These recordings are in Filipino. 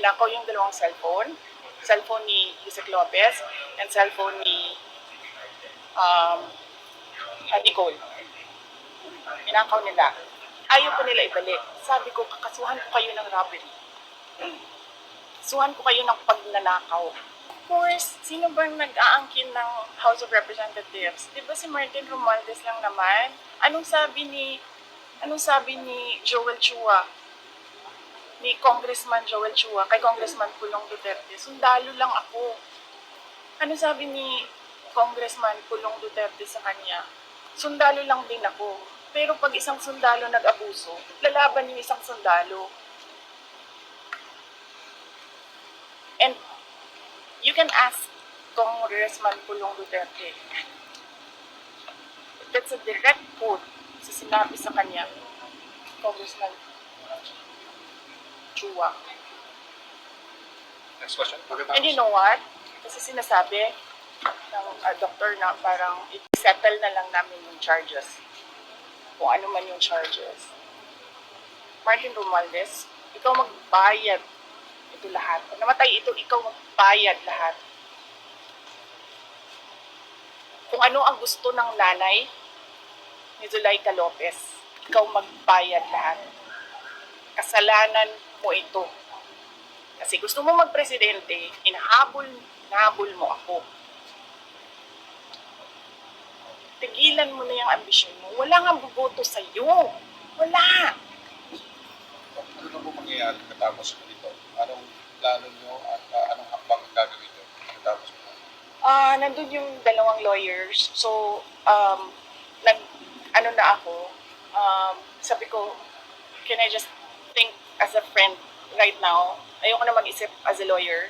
ninakaw yung dalawang cellphone ni Yusek Lopez and cellphone ni Nicole. Ninakaw nila. Ayaw pa nila ibalik. Sabi ko, kakasuhan ko kayo ng robbery. Suhan ko kayo ng pagnanakaw. Of course, sino bang nag-aangkin ng House of Representatives? Di ba si Martin Romualdez lang naman? Anong sabi ni Joel Chua? Ni Congressman Joel Chua, kay Congressman Pulong Duterte, sundalo lang ako. Anong sabi ni Congressman Pulong Duterte sa kanya? Sundalo lang din ako. Pero pag isang sundalo nag-abuso, lalaban yung isang sundalo. And you can ask Congressman Pulong Duterte. That's a direct quote sa sinabi sa kanya, Congressman Chua. Next question. And you know what? Kasi sinasabi ng doktor na parang i-settle na lang namin yung charges. Kung ano man yung charges. Martin Romualdez, ikaw magbayad ito lahat. Pag namatay ito, ikaw magbayad lahat. Kung ano ang gusto ng nanay ni Zuleika Lopez, ikaw magbayad lahat. Kasalanan mo ito. Kasi gusto mo magpresidente, hinahabol mo ako. Tigilan mo na yung ambisyon mo. Wala nga buboto sa'yo. Wala. Ano na po mangyayari katapos mo dito? Anong plano nyo at anong hakbang ang gagawin nyo katapos mo? Nandun yung dalawang lawyers. So, ano na ako, sabi ko, can I just think as a friend right now? Ayoko na mag-isip as a lawyer.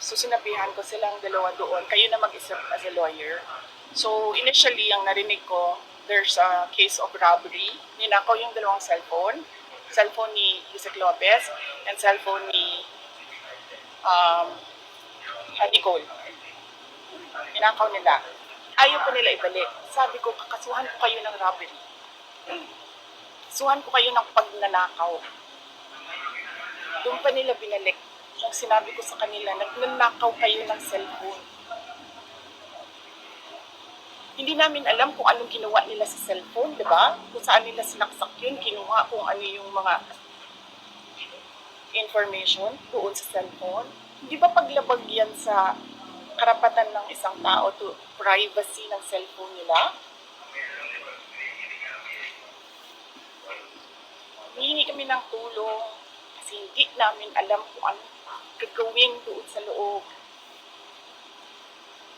So, sinabihan ko silang dalawa doon, kayo na mag-isip as a lawyer. So, initially, ang narinig ko, there's a case of robbery. Ninakaw yung dalawang cellphone ni Yusek Lopez and cellphone ni Nicole. Ninakaw nila. Ayaw pa nila ibalik. Sabi ko, kakasuhan ko kayo ng robbery. Suhan ko kayo ng pagnanakaw. Doon pa nila binalik. Nung sinabi ko sa kanila, nagnanakaw kayo ng cellphone. Hindi namin alam kung anong ginawa nila sa cellphone, di ba? Kung saan nila sinaksak yun, kinuha kung ano yung mga information doon sa cellphone. Di ba paglabag yan sa karapatan ng isang tao to privacy ng cellphone nila? Hihingi kami ng tulong kasi hindi namin alam kung ano gagawin doon sa loob.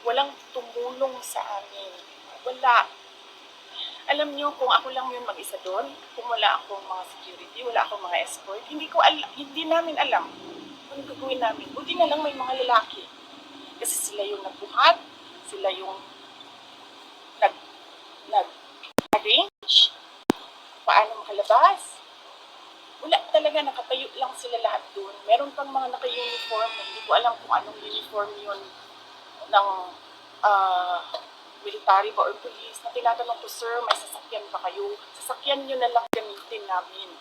Walang tumulong sa amin. Wala. Alam nyo, kung ako lang yun mag-isa doon, kung wala akong mga security, wala akong mga escort, hindi namin alam kung gagawin namin. Buti na lang may mga lalaki. Kasi sila yung nagbuhat, sila yung nag-arrange, paano makalabas. Wala talaga, nakatayo lang sila lahat doon. Meron pang mga naka-uniform, hindi ko alam kung anong uniform yun ng military ba or police, na tinatanong ko, sir, may sasakyan ba kayo? Sasakyan nyo na lang gamitin namin.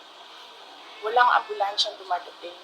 Walang ambulansyang dumadating.